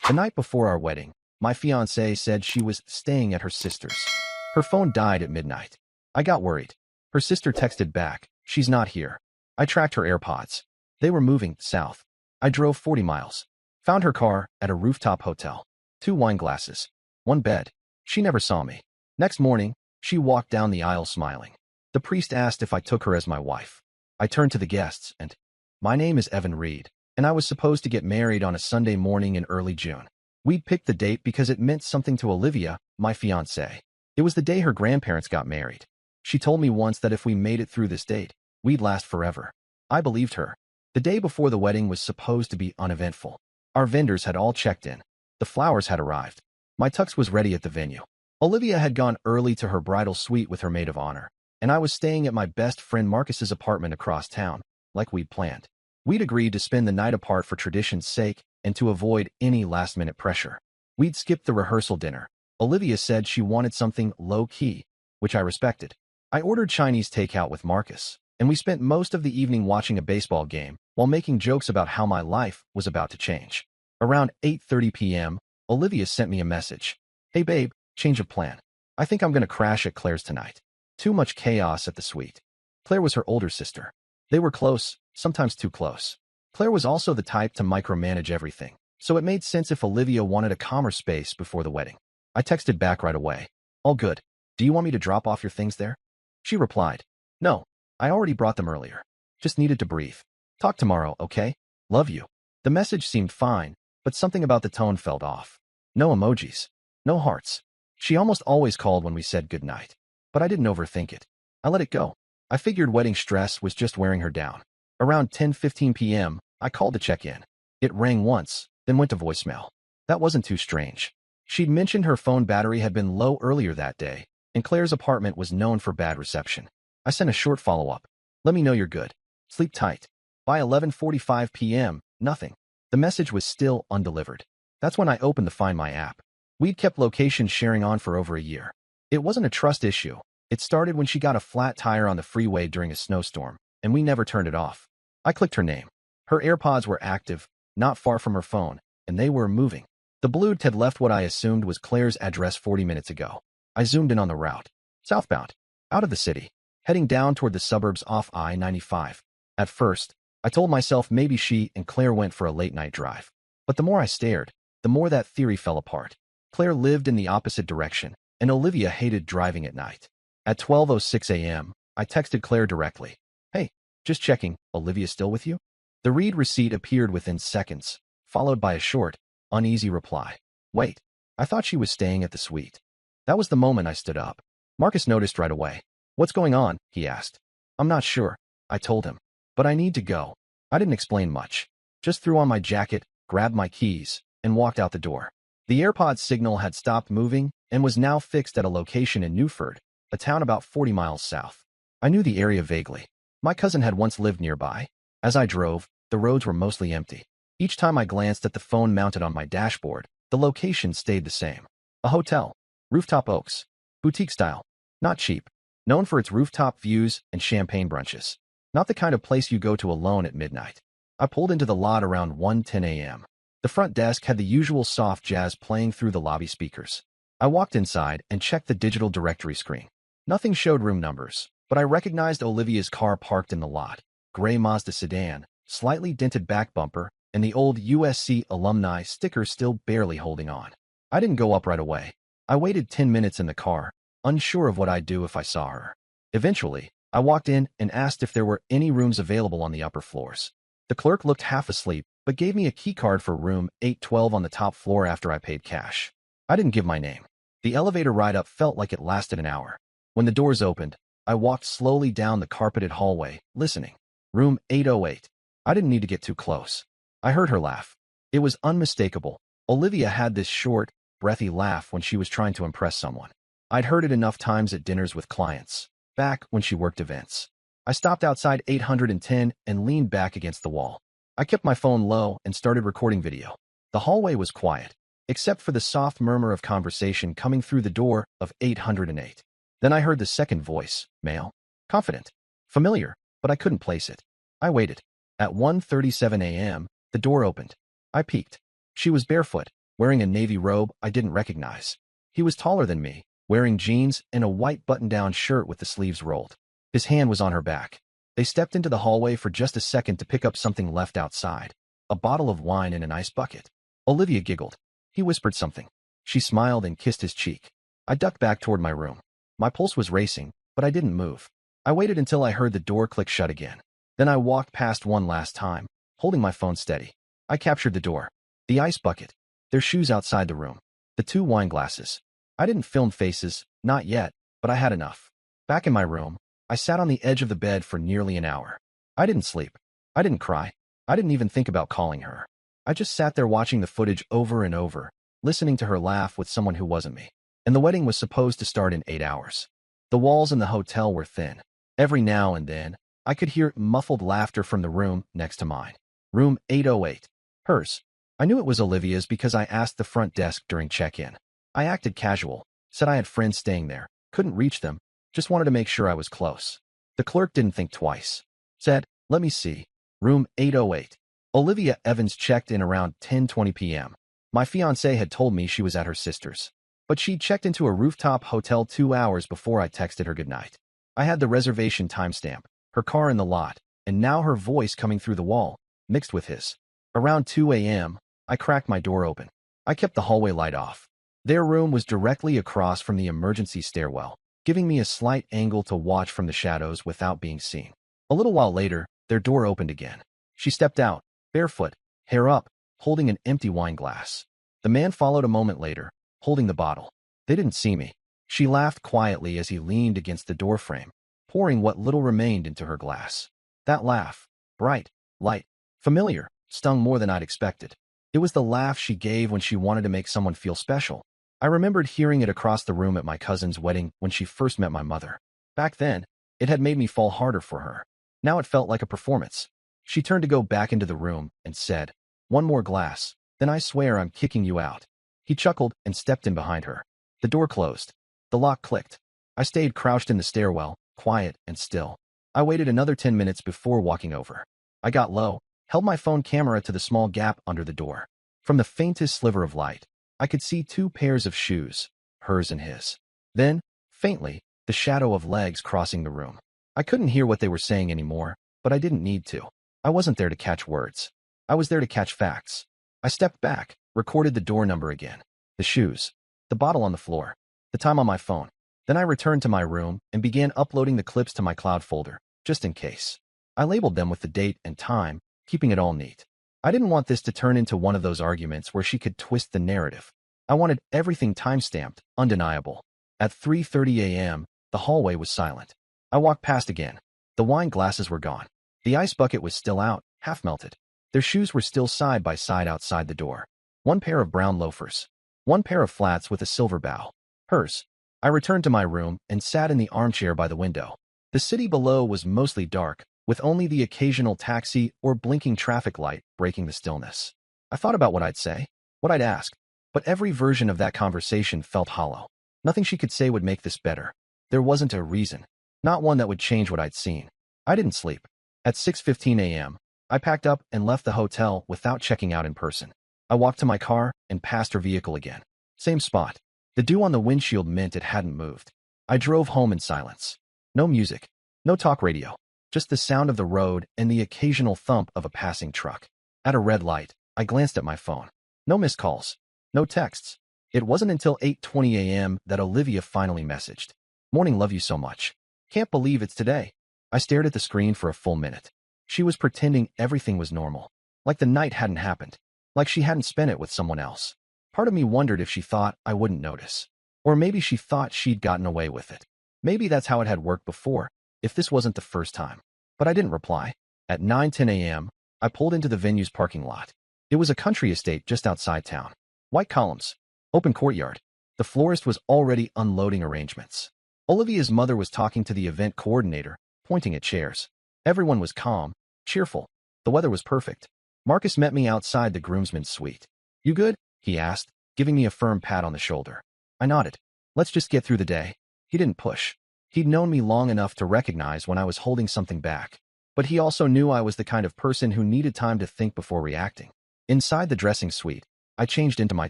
The night before our wedding, my fiancée said she was staying at her sister's. Her phone died at midnight. I got worried. Her sister texted back, "She's not here." I tracked her AirPods. They were moving south. I drove 40 miles. Found her car at a rooftop hotel. 2 wine glasses. 1 bed. She never saw me. Next morning, she walked down the aisle smiling. The priest asked if I took her as my wife. I turned to the guests and, "My name is Evan Reed, and I was supposed to get married on a Sunday morning in early June." We'd picked the date because it meant something to Olivia, my fiancée. It was the day her grandparents got married. She told me once that if we made it through this date, we'd last forever. I believed her. The day before the wedding was supposed to be uneventful. Our vendors had all checked in. The flowers had arrived. My tux was ready at the venue. Olivia had gone early to her bridal suite with her maid of honor, and I was staying at my best friend Marcus's apartment across town, like we'd planned. We'd agreed to spend the night apart for tradition's sake and to avoid any last-minute pressure. We'd skipped the rehearsal dinner. Olivia said she wanted something low-key, which I respected. I ordered Chinese takeout with Marcus, and we spent most of the evening watching a baseball game while making jokes about how my life was about to change. Around 8:30 p.m., Olivia sent me a message. "Hey babe, change of plan. I think I'm gonna crash at Claire's tonight. Too much chaos at the suite." Claire was her older sister. They were close, sometimes too close. Claire was also the type to micromanage everything, so it made sense if Olivia wanted a calmer space before the wedding. I texted back right away. "All good. Do you want me to drop off your things there?" She replied, "No, I already brought them earlier. Just needed to breathe. Talk tomorrow, okay? Love you." The message seemed fine, but something about the tone felt off. No emojis. No hearts. She almost always called when we said goodnight, but I didn't overthink it. I let it go. I figured wedding stress was just wearing her down. Around 10:15 p.m., I called to check in. It rang once, then went to voicemail. That wasn't too strange. She'd mentioned her phone battery had been low earlier that day, and Claire's apartment was known for bad reception. I sent a short follow-up. "Let me know you're good. Sleep tight." By 11:45 p.m., nothing. The message was still undelivered. That's when I opened the Find My app. We'd kept location sharing on for over a year. It wasn't a trust issue. It started when she got a flat tire on the freeway during a snowstorm, and we never turned it off. I clicked her name. Her AirPods were active, not far from her phone, and they were moving. The Bluetooth had left what I assumed was Claire's address 40 minutes ago. I zoomed in on the route. Southbound. Out of the city. Heading down toward the suburbs off I-95. At first, I told myself maybe she and Claire went for a late-night drive. But the more I stared, the more that theory fell apart. Claire lived in the opposite direction, and Olivia hated driving at night. At 12:06 a.m., I texted Claire directly. "Hey, just checking, Olivia still with you?" The read receipt appeared within seconds, followed by a short, uneasy reply. "Wait, I thought she was staying at the suite." That was the moment I stood up. Marcus noticed right away. "What's going on?" he asked. "I'm not sure," I told him. "But I need to go." I didn't explain much. Just threw on my jacket, grabbed my keys, and walked out the door. The AirPods signal had stopped moving and was now fixed at a location in Newford, a town about 40 miles south. I knew the area vaguely. My cousin had once lived nearby. As I drove, the roads were mostly empty. Each time I glanced at the phone mounted on my dashboard, the location stayed the same. A hotel. Rooftop Oaks. Boutique style. Not cheap. Known for its rooftop views and champagne brunches. Not the kind of place you go to alone at midnight. I pulled into the lot around 1:10 a.m. The front desk had the usual soft jazz playing through the lobby speakers. I walked inside and checked the digital directory screen. Nothing showed room numbers, but I recognized Olivia's car parked in the lot. Gray Mazda sedan, slightly dented back bumper, and the old USC alumni sticker still barely holding on. I didn't go up right away. I waited 10 minutes in the car, unsure of what I'd do if I saw her. Eventually, I walked in and asked if there were any rooms available on the upper floors. The clerk looked half asleep, but gave me a key card for room 812 on the top floor after I paid cash. I didn't give my name. The elevator ride up felt like it lasted an hour. When the doors opened, I walked slowly down the carpeted hallway, listening. Room 808. I didn't need to get too close. I heard her laugh. It was unmistakable. Olivia had this short, breathy laugh when she was trying to impress someone. I'd heard it enough times at dinners with clients, back when she worked events. I stopped outside 810 and leaned back against the wall. I kept my phone low and started recording video. The hallway was quiet, except for the soft murmur of conversation coming through the door of 808. Then I heard the second voice, male, confident, familiar, but I couldn't place it. I waited. At 1:37 a.m., the door opened. I peeked. She was barefoot, wearing a navy robe I didn't recognize. He was taller than me, wearing jeans and a white button-down shirt with the sleeves rolled. His hand was on her back. They stepped into the hallway for just a second to pick up something left outside, a bottle of wine in an ice bucket. Olivia giggled. He whispered something. She smiled and kissed his cheek. I ducked back toward my room. My pulse was racing, but I didn't move. I waited until I heard the door click shut again. Then I walked past one last time, holding my phone steady. I captured the door, the ice bucket, their shoes outside the room, the 2 wine glasses. I didn't film faces, not yet, but I had enough. Back in my room, I sat on the edge of the bed for nearly an hour. I didn't sleep. I didn't cry. I didn't even think about calling her. I just sat there watching the footage over and over, listening to her laugh with someone who wasn't me. And the wedding was supposed to start in 8 hours. The walls in the hotel were thin. Every now and then, I could hear muffled laughter from the room next to mine. Room 808. Hers. I knew it was Olivia's because I asked the front desk during check-in. I acted casual, said I had friends staying there, couldn't reach them, just wanted to make sure I was close. The clerk didn't think twice. Said, let me see. Room 808. Olivia Evans checked in around 10:20 p.m. My fiancé had told me she was at her sister's. But she'd checked into a Rooftop hotel 2 hours before I texted her goodnight. I had the reservation timestamp, her car in the lot, and now her voice coming through the wall, mixed with his. Around 2 a.m., I cracked my door open. I kept the hallway light off. Their room was directly across from the emergency stairwell, giving me a slight angle to watch from the shadows without being seen. A little while later, their door opened again. She stepped out, barefoot, hair up, holding an empty wine glass. The man followed a moment later, holding the bottle. They didn't see me. She laughed quietly as he leaned against the doorframe, pouring what little remained into her glass. That laugh, bright, light, familiar, stung more than I'd expected. It was the laugh she gave when she wanted to make someone feel special. I remembered hearing it across the room at my cousin's wedding when she first met my mother. Back then, it had made me fall harder for her. Now it felt like a performance. She turned to go back into the room and said, "One more glass, then I swear I'm kicking you out." He chuckled and stepped in behind her. The door closed. The lock clicked. I stayed crouched in the stairwell, quiet and still. I waited another 10 minutes before walking over. I got low, held my phone camera to the small gap under the door. From the faintest sliver of light, I could see 2 pairs of shoes, hers and his. Then, faintly, the shadow of legs crossing the room. I couldn't hear what they were saying anymore, but I didn't need to. I wasn't there to catch words. I was there to catch facts. I stepped back, recorded the door number again, the shoes, the bottle on the floor, the time on my phone. Then I returned to my room and began uploading the clips to my cloud folder, just in case. I labeled them with the date and time, keeping it all neat. I didn't want this to turn into one of those arguments where she could twist the narrative. I wanted everything timestamped, undeniable. At 3:30 a.m., the hallway was silent. I walked past again. The wine glasses were gone. The ice bucket was still out, half melted. Their shoes were still side by side outside the door. 1 pair of brown loafers. 1 pair of flats with a silver bow. Hers. I returned to my room and sat in the armchair by the window. The city below was mostly dark, with only the occasional taxi or blinking traffic light breaking the stillness. I thought about what I'd say, what I'd ask, but every version of that conversation felt hollow. Nothing she could say would make this better. There wasn't a reason, not one that would change what I'd seen. I didn't sleep. At 6:15 a.m., I packed up and left the hotel without checking out in person. I walked to my car and passed her vehicle again. Same spot. The dew on the windshield meant it hadn't moved. I drove home in silence. No music, no talk radio. Just the sound of the road and the occasional thump of a passing truck. At a red light, I glanced at my phone. No missed calls. No texts. It wasn't until 8:20 a.m. that Olivia finally messaged. "Morning, love you so much. Can't believe it's today." I stared at the screen for a full minute. She was pretending everything was normal. Like the night hadn't happened. Like she hadn't spent it with someone else. Part of me wondered if she thought I wouldn't notice. Or maybe she thought she'd gotten away with it. Maybe that's how it had worked before, if this wasn't the first time. But I didn't reply. At 9:10 a.m., I pulled into the venue's parking lot. It was a country estate just outside town. White columns. Open courtyard. The florist was already unloading arrangements. Olivia's mother was talking to the event coordinator, pointing at chairs. Everyone was calm, cheerful. The weather was perfect. Marcus met me outside the groomsman's suite. "You good?" he asked, giving me a firm pat on the shoulder. I nodded. "Let's just get through the day." He didn't push. He'd known me long enough to recognize when I was holding something back. But he also knew I was the kind of person who needed time to think before reacting. Inside the dressing suite, I changed into my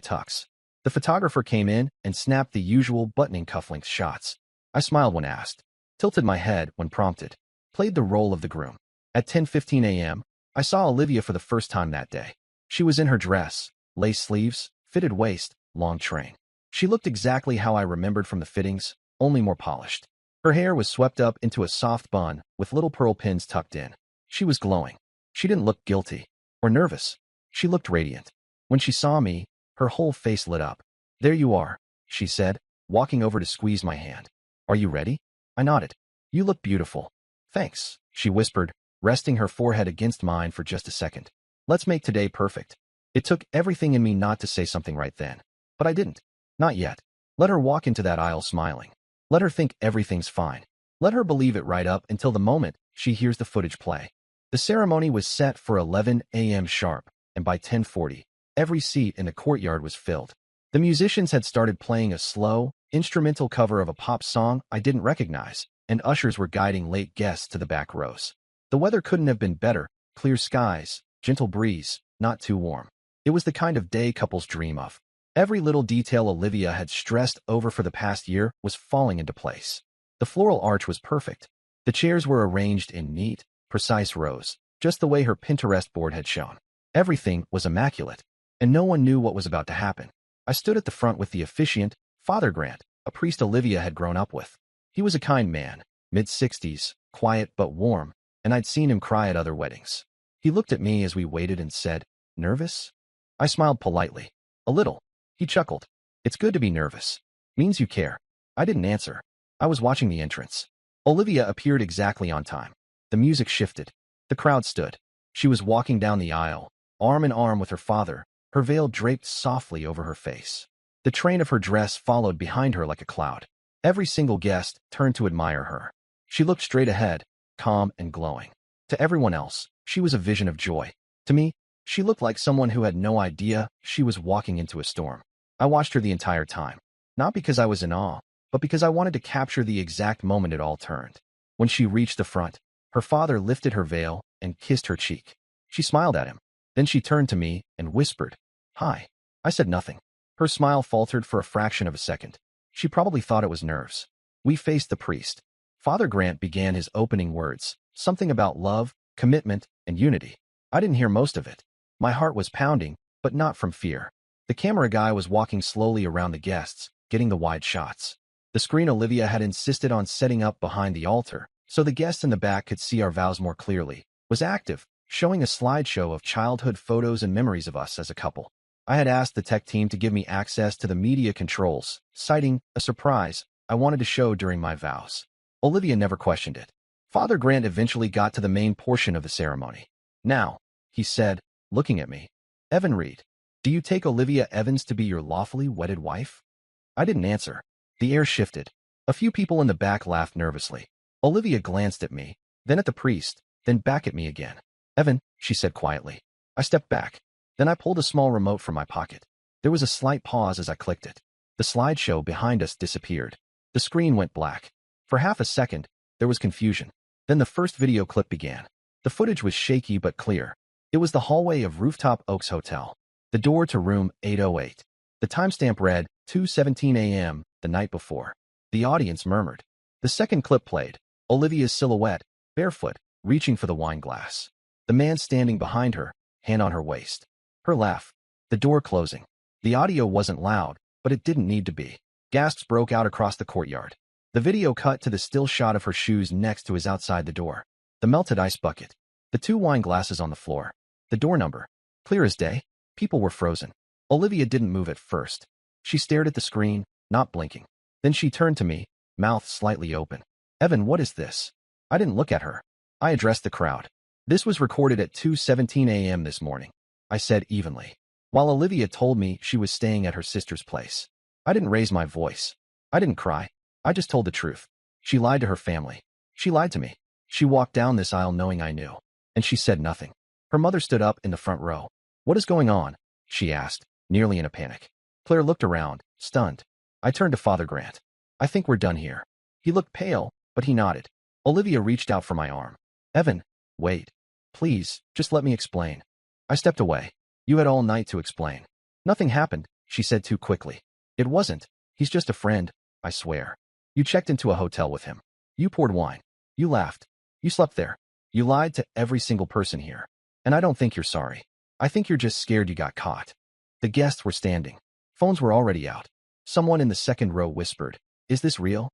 tux. The photographer came in and snapped the usual buttoning cufflinks shots. I smiled when asked, tilted my head when prompted, played the role of the groom. At 10:15 a.m., I saw Olivia for the first time that day. She was in her dress, lace sleeves, fitted waist, long train. She looked exactly how I remembered from the fittings, only more polished. Her hair was swept up into a soft bun with little pearl pins tucked in. She was glowing. She didn't look guilty or nervous. She looked radiant. When she saw me, her whole face lit up. "There you are," she said, walking over to squeeze my hand. "Are you ready?" I nodded. "You look beautiful." "Thanks," she whispered, resting her forehead against mine for just a second. "Let's make today perfect." It took everything in me not to say something right then. But I didn't. Not yet. Let her walk into that aisle smiling. Let her think everything's fine. Let her believe it right up until the moment she hears the footage play. The ceremony was set for 11 a.m. sharp, and by 10:40, every seat in the courtyard was filled. The musicians had started playing a slow, instrumental cover of a pop song I didn't recognize, and ushers were guiding late guests to the back rows. The weather couldn't have been better: clear skies, gentle breeze, not too warm. It was the kind of day couples dream of. Every little detail Olivia had stressed over for the past year was falling into place. The floral arch was perfect. The chairs were arranged in neat, precise rows, just the way her Pinterest board had shown. Everything was immaculate, and no one knew what was about to happen. I stood at the front with the officiant, Father Grant, a priest Olivia had grown up with. He was a kind man, mid-60s, quiet but warm, and I'd seen him cry at other weddings. He looked at me as we waited and said, "Nervous?" I smiled politely. "A little." He chuckled. "It's good to be nervous. Means you care." I didn't answer. I was watching the entrance. Olivia appeared exactly on time. The music shifted. The crowd stood. She was walking down the aisle, arm in arm with her father, her veil draped softly over her face. The train of her dress followed behind her like a cloud. Every single guest turned to admire her. She looked straight ahead, calm and glowing. To everyone else, she was a vision of joy. To me, she looked like someone who had no idea she was walking into a storm. I watched her the entire time, not because I was in awe, but because I wanted to capture the exact moment it all turned. When she reached the front, her father lifted her veil and kissed her cheek. She smiled at him. Then she turned to me and whispered, "Hi." I said nothing. Her smile faltered for a fraction of a second. She probably thought it was nerves. We faced the priest. Father Grant began his opening words, something about love, commitment, and unity. I didn't hear most of it. My heart was pounding, but not from fear. The camera guy was walking slowly around the guests, getting the wide shots. The screen Olivia had insisted on setting up behind the altar, so the guests in the back could see our vows more clearly, was active, showing a slideshow of childhood photos and memories of us as a couple. I had asked the tech team to give me access to the media controls, citing a surprise I wanted to show during my vows. Olivia never questioned it. Father Grant eventually got to the main portion of the ceremony. "Now," he said, looking at me, "Evan Reed, do you take Olivia Evans to be your lawfully wedded wife?" I didn't answer. The air shifted. A few people in the back laughed nervously. Olivia glanced at me, then at the priest, then back at me again. "Evan," she said quietly. I stepped back. Then I pulled a small remote from my pocket. There was a slight pause as I clicked it. The slideshow behind us disappeared. The screen went black. For half a second, there was confusion. Then the first video clip began. The footage was shaky but clear. It was the hallway of Rooftop Oaks Hotel. The door to room 808. The timestamp read 2:17 a.m. the night before. The audience murmured. The second clip played. Olivia's silhouette, barefoot, reaching for the wine glass. The man standing behind her, hand on her waist. Her laugh. The door closing. The audio wasn't loud, but it didn't need to be. Gasps broke out across the courtyard. The video cut to the still shot of her shoes next to his outside the door. The melted ice bucket. The two wine glasses on the floor. The door number. Clear as day. People were frozen. Olivia didn't move at first. She stared at the screen, not blinking. Then she turned to me, mouth slightly open. "Evan, what is this?" I didn't look at her. I addressed the crowd. "This was recorded at 2:17 a.m. this morning," I said evenly. While Olivia told me she was staying at her sister's place. I didn't raise my voice. I didn't cry. I just told the truth. She lied to her family. She lied to me. She walked down this aisle knowing I knew. And she said nothing. Her mother stood up in the front row. "What is going on?" she asked, nearly in a panic. Claire looked around, stunned. I turned to Father Grant. "I think we're done here." He looked pale, but he nodded. Olivia reached out for my arm. "Evan, wait. Please, just let me explain." I stepped away. "You had all night to explain." Nothing happened, she said too quickly. It wasn't. He's just a friend, I swear. You checked into a hotel with him. You poured wine. You laughed. You slept there. You lied to every single person here. And I don't think you're sorry. I think you're just scared you got caught. The guests were standing. Phones were already out. Someone in the second row whispered, "Is this real?"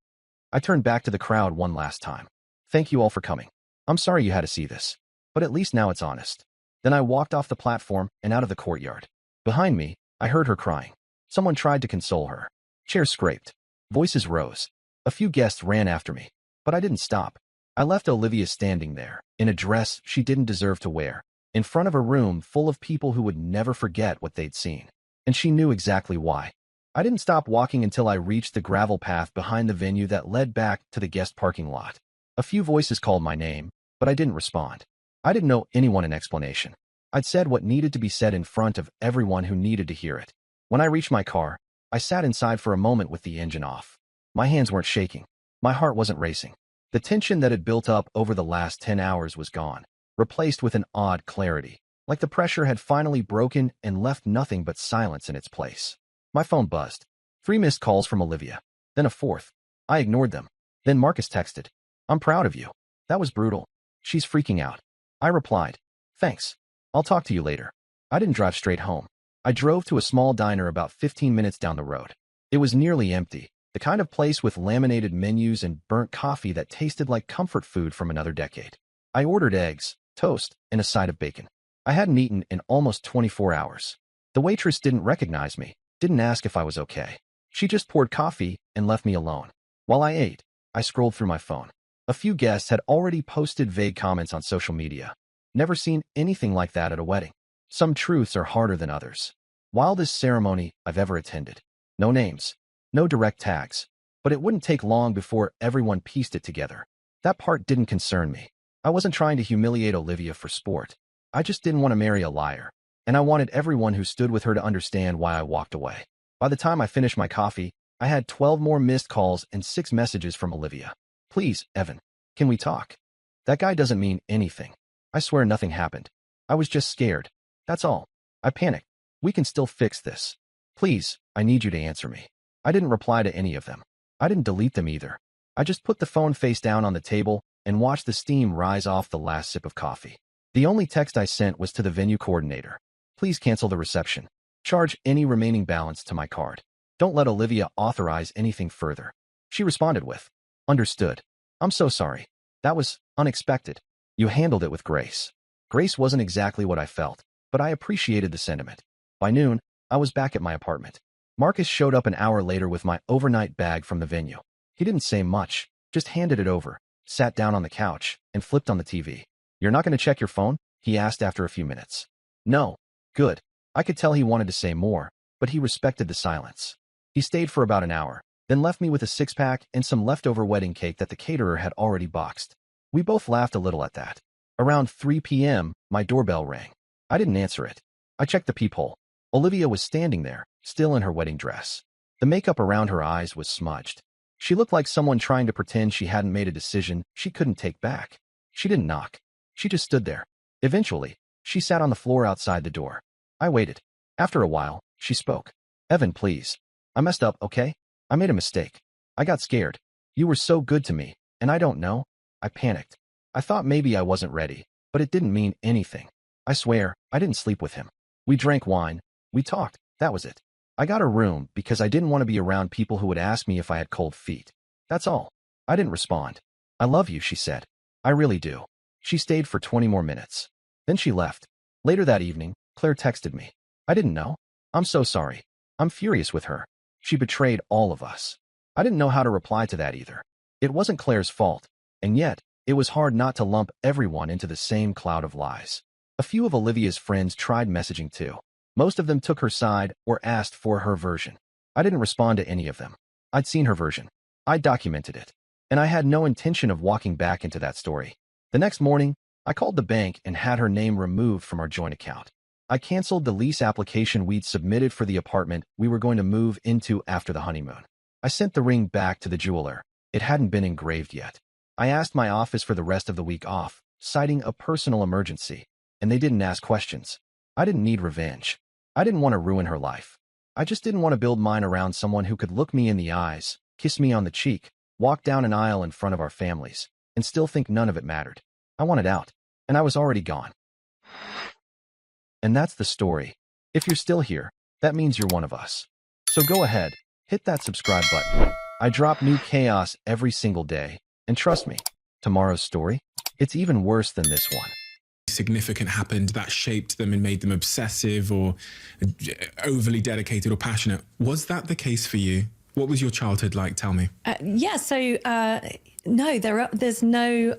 I turned back to the crowd one last time. "Thank you all for coming. I'm sorry you had to see this. But at least now it's honest." Then I walked off the platform and out of the courtyard. Behind me, I heard her crying. Someone tried to console her. Chairs scraped. Voices rose. A few guests ran after me. But I didn't stop. I left Olivia standing there, in a dress she didn't deserve to wear, in front of a room full of people who would never forget what they'd seen. And she knew exactly why. I didn't stop walking until I reached the gravel path behind the venue that led back to the guest parking lot. A few voices called my name, but I didn't respond. I didn't owe anyone an explanation. I'd said what needed to be said in front of everyone who needed to hear it. When I reached my car, I sat inside for a moment with the engine off. My hands weren't shaking. My heart wasn't racing. The tension that had built up over the last 10 hours was gone, replaced with an odd clarity, like the pressure had finally broken and left nothing but silence in its place. My phone buzzed. 3 missed calls from Olivia. Then a 4th. I ignored them. Then Marcus texted, "I'm proud of you. That was brutal. She's freaking out." I replied, "Thanks. I'll talk to you later." I didn't drive straight home. I drove to a small diner about 15 minutes down the road. It was nearly empty, the kind of place with laminated menus and burnt coffee that tasted like comfort food from another decade. I ordered eggs, toast, and a side of bacon. I hadn't eaten in almost 24 hours. The waitress didn't recognize me, didn't ask if I was okay. She just poured coffee and left me alone. While I ate, I scrolled through my phone. A few guests had already posted vague comments on social media. Never seen anything like that at a wedding. Some truths are harder than others. Wildest ceremony I've ever attended. No names, no direct tags. But it wouldn't take long before everyone pieced it together. That part didn't concern me. I wasn't trying to humiliate Olivia for sport. I just didn't want to marry a liar. And I wanted everyone who stood with her to understand why I walked away. By the time I finished my coffee, I had 12 more missed calls and 6 messages from Olivia. "Please, Evan, can we talk? That guy doesn't mean anything. I swear nothing happened. I was just scared. That's all. I panicked. We can still fix this. Please, I need you to answer me." I didn't reply to any of them. I didn't delete them either. I just put the phone face down on the table and watched the steam rise off the last sip of coffee. The only text I sent was to the venue coordinator. "Please cancel the reception. Charge any remaining balance to my card. Don't let Olivia authorize anything further." She responded with, "Understood. I'm so sorry. That was unexpected. You handled it with grace." Grace wasn't exactly what I felt, but I appreciated the sentiment. By noon, I was back at my apartment. Marcus showed up an hour later with my overnight bag from the venue. He didn't say much, just handed it over, sat down on the couch, and flipped on the TV. "You're not going to check your phone?" he asked after a few minutes. "No." Good. I could tell he wanted to say more, but he respected the silence. He stayed for about an hour, then left me with a 6-pack and some leftover wedding cake that the caterer had already boxed. We both laughed a little at that. Around 3 p.m., my doorbell rang. I didn't answer it. I checked the peephole. Olivia was standing there, still in her wedding dress. The makeup around her eyes was smudged. She looked like someone trying to pretend she hadn't made a decision she couldn't take back. She didn't knock. She just stood there. Eventually, she sat on the floor outside the door. I waited. After a while, she spoke. "Evan, please. I messed up, okay? I made a mistake. I got scared. You were so good to me, and I don't know." I panicked. I thought maybe I wasn't ready, but it didn't mean anything. I swear, I didn't sleep with him. We drank wine. We talked. That was it. I got a room because I didn't want to be around people who would ask me if I had cold feet. That's all. I didn't respond. "I love you," she said. "I really do." She stayed for 20 more minutes. Then she left. Later that evening, Claire texted me. "I didn't know. I'm so sorry. I'm furious with her. She betrayed all of us." I didn't know how to reply to that either. It wasn't Claire's fault, and yet, it was hard not to lump everyone into the same cloud of lies. A few of Olivia's friends tried messaging too. Most of them took her side or asked for her version. I didn't respond to any of them. I'd seen her version. I documented it. And I had no intention of walking back into that story. The next morning, I called the bank and had her name removed from our joint account. I canceled the lease application we'd submitted for the apartment we were going to move into after the honeymoon. I sent the ring back to the jeweler. It hadn't been engraved yet. I asked my office for the rest of the week off, citing a personal emergency, and they didn't ask questions. I didn't need revenge. I didn't want to ruin her life. I just didn't want to build mine around someone who could look me in the eyes, kiss me on the cheek, walk down an aisle in front of our families, and still think none of it mattered. I wanted out, and I was already gone. And that's the story. If you're still here, that means you're one of us. So go ahead, hit that subscribe button. I drop new chaos every single day, and trust me, tomorrow's story, it's even worse than this one. Significant happened that shaped them and made them obsessive or overly dedicated or passionate. Was that the case for you? What was your childhood like? Tell me. No, there's no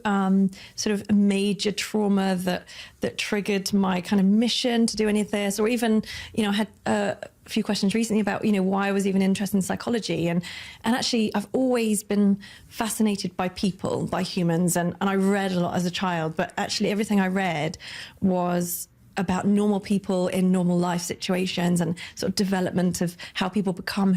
sort of major trauma that triggered my kind of mission to do any of this, or even, I had a few questions recently about, why I was even interested in psychology. And actually, I've always been fascinated by people, by humans, and I read a lot as a child, but actually everything I read was about normal people in normal life situations and sort of development of how people become